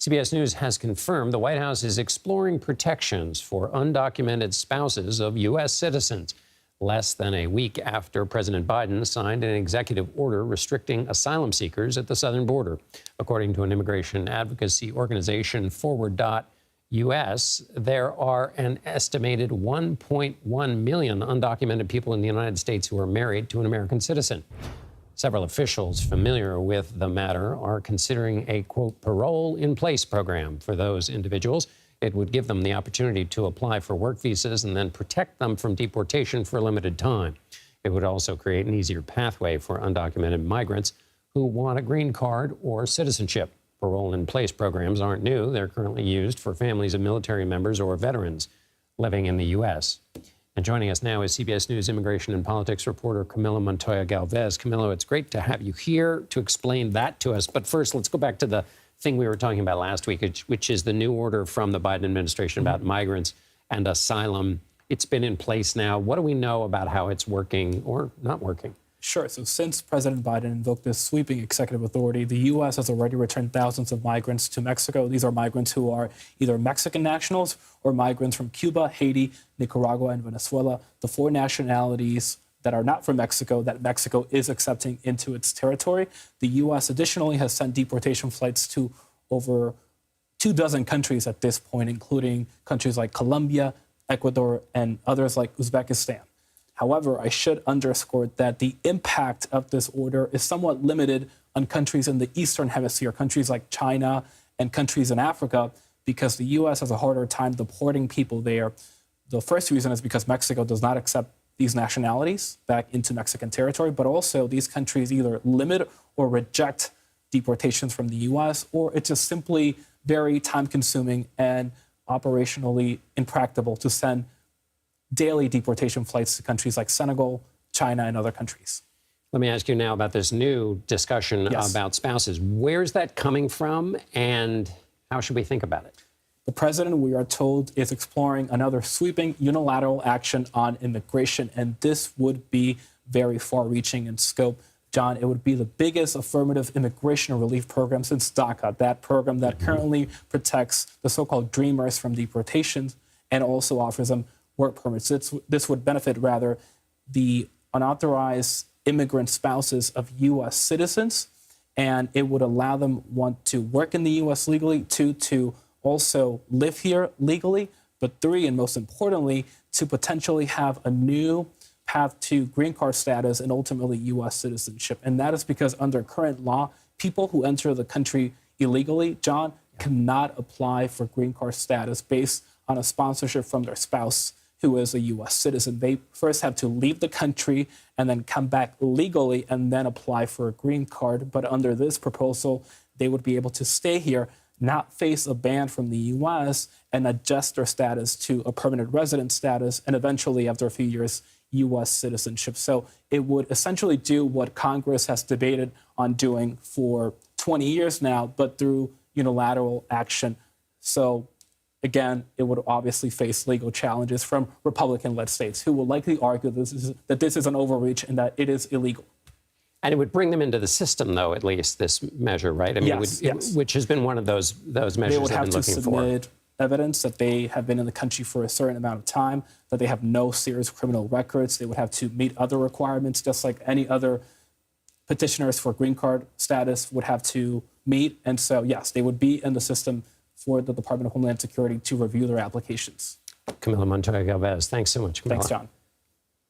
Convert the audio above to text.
CBS News has confirmed the White House is exploring protections for undocumented spouses of U.S. citizens, less than a week after President Biden signed an executive order restricting asylum seekers at the southern border. According to an immigration advocacy organization, Forward.US, there are an estimated 1.1 million undocumented people in the United States who are married to an American citizen. Several officials familiar with the matter are considering a, quote, parole in place program for those individuals. It would give them the opportunity to apply for work visas and then protect them from deportation for a limited time. It would also create an easier pathway for undocumented migrants who want a green card or citizenship. Parole in place programs aren't new. They're currently used for families of military members or veterans living in the U.S. And joining us now is CBS News immigration and politics reporter Camilo Montoya-Galvez. Camilo, it's great to have you here to explain that to us. But first, let's go back to the thing we were talking about last week, which is the new order from the Biden administration about migrants and asylum. It's been in place now. What do we know about how it's working or not working? Sure. So since President Biden invoked this sweeping executive authority, the U.S. has already returned thousands of migrants to Mexico. These are migrants who are either Mexican nationals or migrants from Cuba, Haiti, Nicaragua, and Venezuela, the four nationalities that are not from Mexico that Mexico is accepting into its territory. The U.S. additionally has sent deportation flights to over 24 countries at this point, including countries like Colombia, Ecuador, and others like Uzbekistan. However, I should underscore that the impact of this order is somewhat limited on countries in the Eastern Hemisphere, countries like China and countries in Africa, because the U.S. has a harder time deporting people there. The first reason is because Mexico does not accept these nationalities back into Mexican territory, but also these countries either limit or reject deportations from the U.S., or it's just simply very time-consuming and operationally impractical to send daily deportation flights to countries like Senegal, China, and other countries. Let me ask you now about this new discussion about spouses. Where's that coming from, and how should we think about it? The president, we are told, is exploring another sweeping unilateral action on immigration, and this would be very far-reaching in scope. John, it would be the biggest affirmative immigration relief program since DACA, that program that currently protects the so-called dreamers from deportations and also offers them work permits. This would benefit, rather, the unauthorized immigrant spouses of U.S. citizens, and it would allow them, one, to work in the U.S. legally, two, to also live here legally, but three, and most importantly, to potentially have a new path to green card status and ultimately U.S. citizenship. And that is because under current law, people who enter the country illegally, John, cannot apply for green card status based on a sponsorship from their spouse who is a U.S. citizen. They first have to leave the country and then come back legally and then apply for a green card. But under this proposal, they would be able to stay here, not face a ban from the U.S., and adjust their status to a permanent resident status, and eventually, after a few years, U.S. citizenship. So it would essentially do what Congress has debated on doing for 20 years now, but through unilateral action. So again, it would obviously face legal challenges from Republican-led states who will likely argue that this is an overreach and that it is illegal. And it would bring them into the system, though, at least, this measure, right? I mean, yes. Which has been one of those measures they've been looking for. They would have to submit evidence that they have been in the country for a certain amount of time, that they have no serious criminal records. They would have to meet other requirements, just like any other petitioners for green card status would have to meet. And so, yes, they would be in the system for the Department of Homeland Security to review their applications. Camilo Montoya-Galvez, thanks so much, Camilo. Thanks, John.